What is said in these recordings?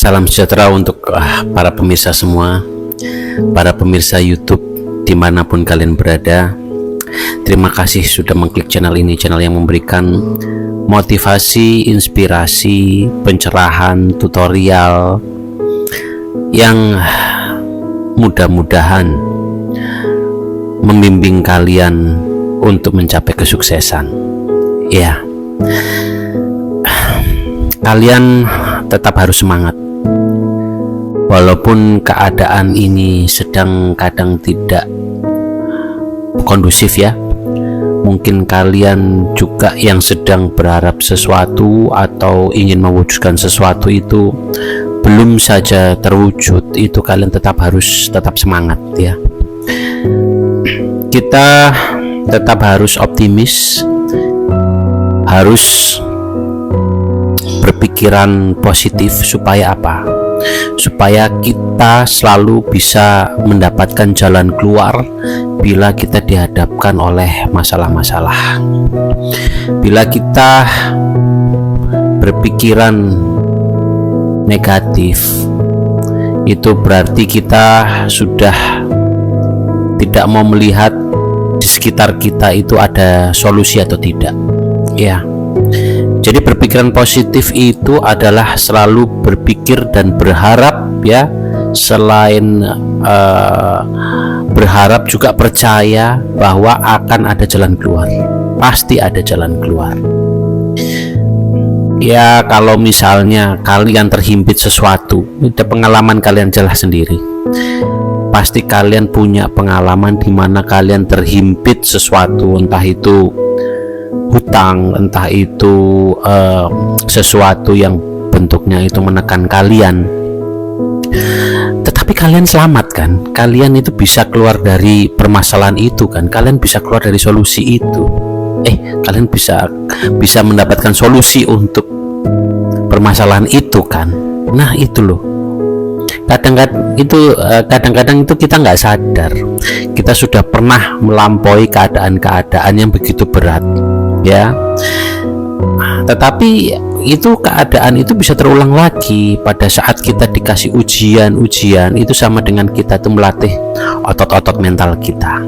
Salam sejahtera untuk para pemirsa semua, para pemirsa YouTube dimanapun kalian berada. Terima kasih sudah mengklik channel ini, channel yang memberikan motivasi, inspirasi, pencerahan, tutorial yang mudah-mudahan membimbing kalian untuk mencapai kesuksesan. Ya, kalian tetap harus semangat. Walaupun keadaan ini sedang kadang tidak kondusif ya. Mungkin kalian juga yang sedang berharap sesuatu atau ingin mewujudkan sesuatu itu belum saja terwujud, itu kalian tetap harus semangat ya. Kita tetap harus optimis, harus berpikiran positif. Supaya apa? Supaya kita selalu bisa mendapatkan jalan keluar bila kita dihadapkan oleh masalah-masalah. Bila kita berpikiran negatif, itu berarti kita sudah tidak mau melihat di sekitar kita itu ada solusi atau tidak ya. Jadi berpikiran positif itu adalah selalu berpikir dan berharap ya. Selain berharap juga percaya bahwa akan ada jalan keluar. Pasti ada jalan keluar. Ya, kalau misalnya kalian terhimpit sesuatu, itu pengalaman kalian jelas sendiri. Pasti kalian punya pengalaman di mana kalian terhimpit sesuatu, entah itu hutang, entah itu sesuatu yang bentuknya itu menekan kalian, tetapi kalian selamat kan, kalian itu bisa keluar dari permasalahan itu kan, kalian bisa keluar dari solusi itu, kalian bisa mendapatkan solusi untuk permasalahan itu kan. Nah itu loh, kadang-kadang itu kita nggak sadar kita sudah pernah melampaui keadaan-keadaan yang begitu berat ya. Tetapi itu keadaan itu bisa terulang lagi pada saat kita dikasih ujian. Itu sama dengan kita tuh melatih otot-otot mental kita.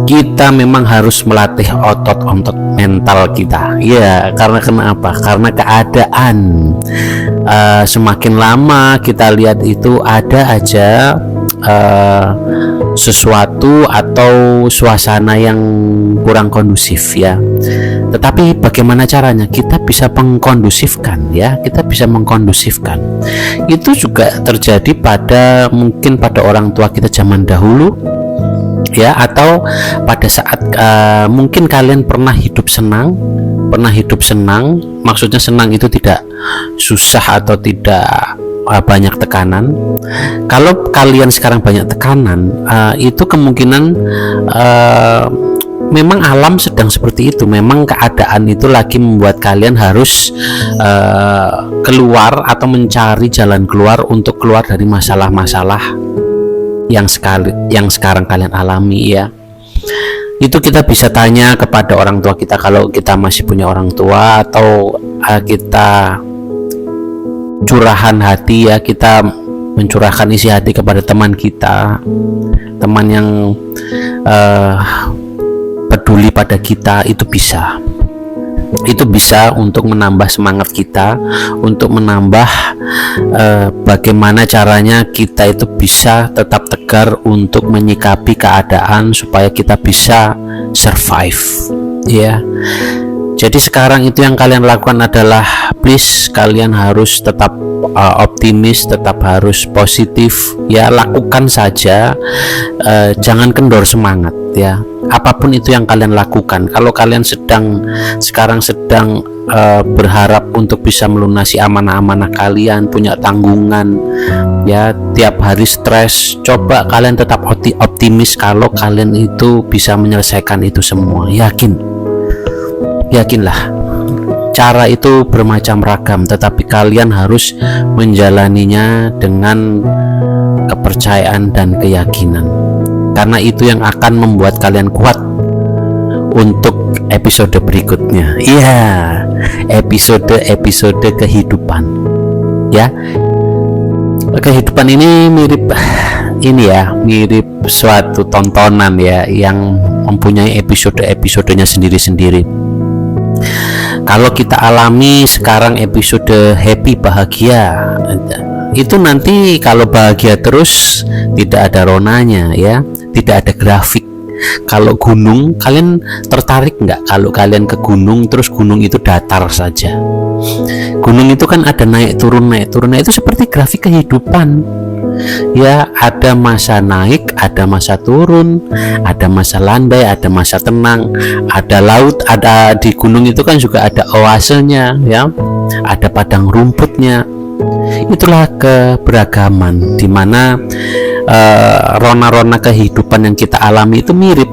Kita memang harus melatih otot-otot mental kita ya. Karena kenapa? Karena keadaan semakin lama kita lihat itu ada aja sesuatu atau suasana yang kurang kondusif ya. Tetapi bagaimana caranya kita bisa mengkondusifkan ya, kita bisa mengkondusifkan. Itu juga terjadi mungkin pada orang tua kita zaman dahulu ya, atau pada saat mungkin kalian pernah hidup senang. Maksudnya senang itu tidak susah atau tidak banyak tekanan. Kalau kalian sekarang banyak tekanan, itu kemungkinan memang alam sedang seperti itu. Memang keadaan itu lagi membuat kalian harus keluar atau mencari jalan keluar untuk keluar dari masalah-masalah yang sekarang kalian alami ya. Itu kita bisa tanya kepada orang tua kita kalau kita masih punya orang tua, atau kita curahan hati ya, kita mencurahkan isi hati kepada teman kita, teman yang peduli pada kita. Itu bisa untuk menambah semangat kita, untuk menambah bagaimana caranya kita itu bisa tetap tegar untuk menyikapi keadaan supaya kita bisa survive ya. Jadi sekarang itu yang kalian lakukan adalah please kalian harus tetap optimis, tetap harus positif ya. Lakukan saja, jangan kendor semangat ya. Apapun itu yang kalian lakukan, kalau kalian sekarang sedang berharap untuk bisa melunasi amanah-amanah kalian, punya tanggungan ya, tiap hari stres, coba kalian tetap optimis kalau kalian itu bisa menyelesaikan itu semua. Yakinlah, cara itu bermacam ragam, tetapi kalian harus menjalaninya dengan kepercayaan dan keyakinan, karena itu yang akan membuat kalian kuat untuk episode berikutnya. Iya, episode kehidupan. ya. Kehidupan ini mirip suatu tontonan ya, yang mempunyai episode-episodenya sendiri-sendiri. Kalau kita alami sekarang episode happy, bahagia, itu nanti kalau bahagia terus tidak ada ronanya ya, tidak ada grafik. Kalau gunung, kalian tertarik nggak kalau kalian ke gunung terus gunung itu datar saja? Gunung itu kan ada naik turun. Nah, itu seperti grafik kehidupan ya, ada masa naik, ada masa turun, ada masa landai, ada masa tenang, ada laut, ada di gunung itu kan juga ada oasenya ya, ada padang rumputnya. Itulah keberagaman, di mana rona-rona kehidupan yang kita alami itu mirip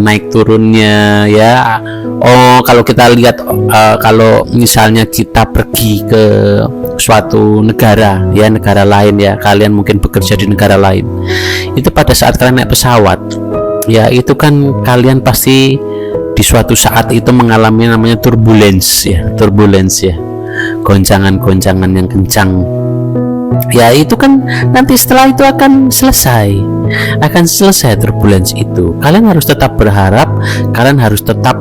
naik turunnya ya. Kalau kita lihat, kalau misalnya kita pergi ke suatu negara ya, negara lain ya, kalian mungkin bekerja di negara lain, itu pada saat kalian naik pesawat ya, itu kan kalian pasti di suatu saat itu mengalami namanya turbulence ya, goncangan-goncangan yang kencang ya. Itu kan nanti setelah itu akan selesai turbulence itu. Kalian harus tetap berharap, kalian harus tetap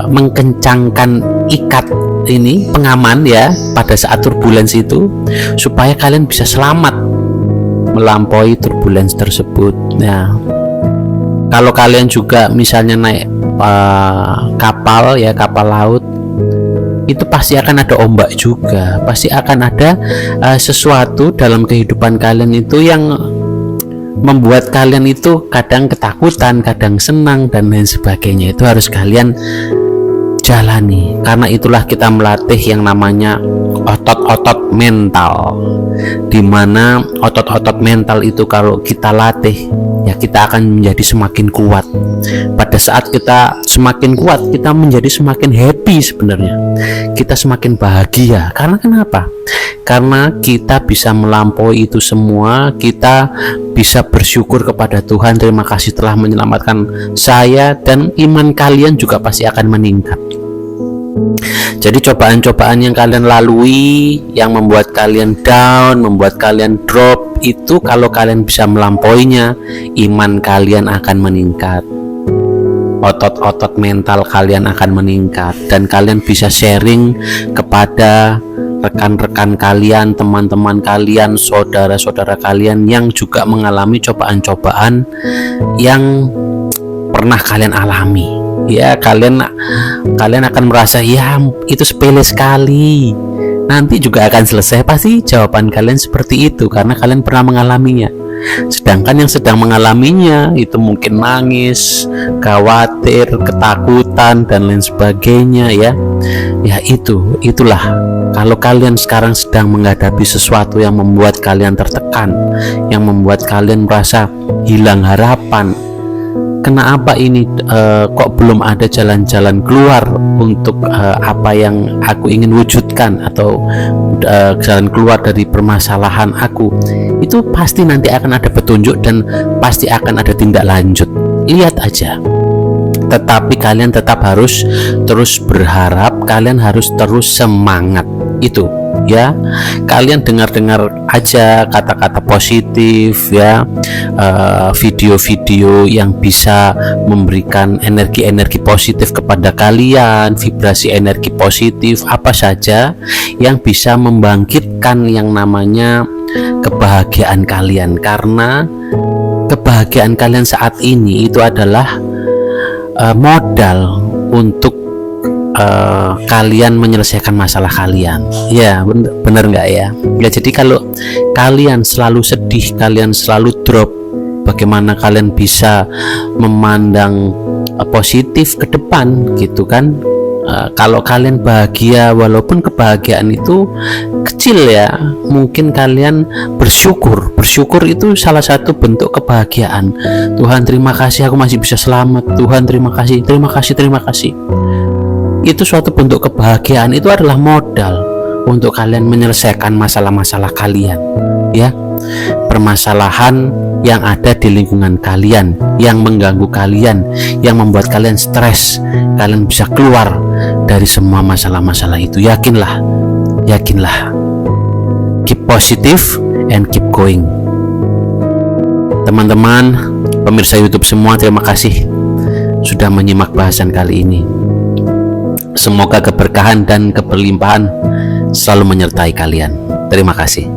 mengkencangkan ikat ini pengaman ya pada saat turbulence itu, supaya kalian bisa selamat melampaui turbulence tersebut. Nah, kalau kalian juga misalnya naik kapal ya, kapal laut, itu pasti akan ada ombak juga, pasti akan ada sesuatu dalam kehidupan kalian itu yang membuat kalian itu kadang ketakutan, kadang senang, dan lain sebagainya. Itu harus kalian jalani, karena itulah kita melatih yang namanya otot-otot mental, dimana otot-otot mental itu kalau kita latih ya, kita akan menjadi semakin kuat. Pada saat kita semakin kuat, kita menjadi semakin happy sebenarnya, kita semakin bahagia. Karena kenapa? Karena kita bisa melampaui itu semua, kita bisa bersyukur kepada Tuhan, terima kasih telah menyelamatkan saya, dan iman kalian juga pasti akan meningkat. Jadi cobaan-cobaan yang kalian lalui, yang membuat kalian down, membuat kalian drop, itu kalau kalian bisa melampauinya, iman kalian akan meningkat, otot-otot mental kalian akan meningkat, dan kalian bisa sharing kepada rekan-rekan kalian, teman-teman kalian, saudara-saudara kalian yang juga mengalami cobaan-cobaan yang pernah kalian alami ya. Kalian akan merasa ya itu sepele sekali, nanti juga akan selesai. Pasti jawaban kalian seperti itu karena kalian pernah mengalaminya. Sedangkan yang sedang mengalaminya itu mungkin nangis, khawatir, ketakutan, dan lain sebagainya ya. Ya itulah, kalau kalian sekarang sedang menghadapi sesuatu yang membuat kalian tertekan, yang membuat kalian merasa hilang harapan, kenapa ini kok belum ada jalan-jalan keluar untuk apa yang aku ingin wujudkan, atau jalan keluar dari permasalahan aku, itu pasti nanti akan ada petunjuk dan pasti akan ada tindak lanjut. Lihat aja. Tetapi kalian tetap harus terus berharap, kalian harus terus semangat. Itu ya, kalian dengar-dengar aja kata-kata positif ya, video-video yang bisa memberikan energi-energi positif kepada kalian, vibrasi energi positif, apa saja yang bisa membangkitkan yang namanya kebahagiaan kalian. Karena kebahagiaan kalian saat ini itu adalah modal untuk kalian menyelesaikan masalah kalian. Ya, benar nggak ya? Ya, jadi kalau kalian selalu sedih, kalian selalu drop, bagaimana kalian bisa memandang positif ke depan gitu kan? Kalau kalian bahagia, walaupun kebahagiaan itu kecil ya, mungkin kalian bersyukur itu salah satu bentuk kebahagiaan. Tuhan terima kasih aku masih bisa selamat, Tuhan terima kasih. Itu suatu bentuk kebahagiaan, itu adalah modal untuk kalian menyelesaikan masalah-masalah kalian ya, permasalahan yang ada di lingkungan kalian, yang mengganggu kalian, yang membuat kalian stres. Kalian bisa keluar dari semua masalah-masalah itu. Yakinlah positive and keep going. Teman-teman, pemirsa YouTube semua, terima kasih sudah menyimak bahasan kali ini. Semoga keberkahan dan keberlimpahan selalu menyertai kalian. Terima kasih.